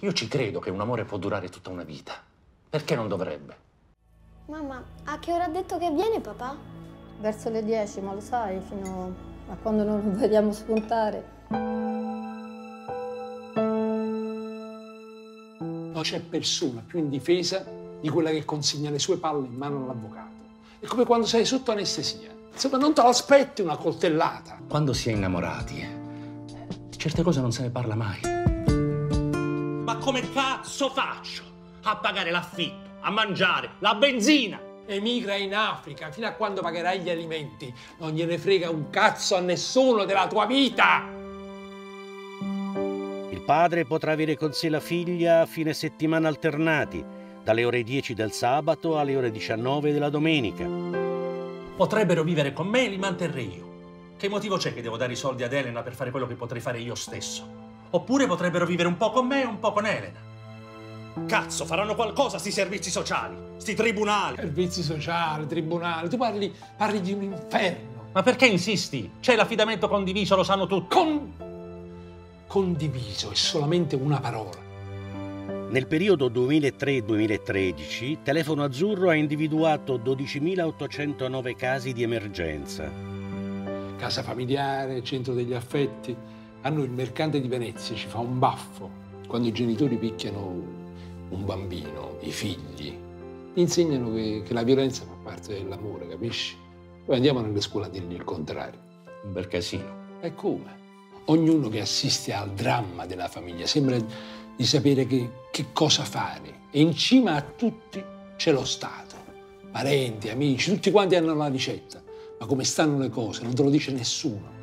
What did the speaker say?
Io ci credo che un amore può durare tutta una vita. Perché non dovrebbe? Mamma, a che ora ha detto che viene papà? Verso le 10, ma lo sai, fino a quando non lo vediamo spuntare. Non c'è persona più indifesa di quella che consegna le sue palle in mano all'avvocato. È come quando sei sotto anestesia. Insomma, non te lo aspetti una coltellata. Quando si è innamorati, di certe cose non se ne parla mai. Ma come cazzo faccio a pagare l'affitto, a mangiare, la benzina? Emigra in Africa fino a quando pagherai gli alimenti. Non gliene frega un cazzo a nessuno della tua vita. Il padre potrà avere con sé la figlia a fine settimana alternati, dalle ore 10 del sabato alle ore 19 della domenica. Potrebbero vivere con me e li manterrei io. Che motivo c'è che devo dare i soldi ad Elena per fare quello che potrei fare io stesso? Oppure potrebbero vivere un po' con me e un po' con Elena. Cazzo, faranno qualcosa sti servizi sociali, sti tribunali. Servizi sociali, tribunali, tu parli di un inferno. Ma perché insisti? C'è l'affidamento condiviso, lo sanno tutti. Condiviso è solamente una parola. Nel periodo 2003-2013, Telefono Azzurro ha individuato 12.809 casi di emergenza. Casa familiare, centro degli affetti. A noi il mercante di Venezia ci fa un baffo quando i genitori picchiano un bambino, i figli. Gli insegnano che la violenza fa parte dell'amore, capisci? Poi andiamo nelle scuole a dirgli il contrario. Un bel casino. E come? Ognuno che assiste al dramma della famiglia sembra di sapere che cosa fare. E in cima a tutti c'è lo Stato. Parenti, amici, tutti quanti hanno la ricetta. Ma come stanno le cose non te lo dice nessuno.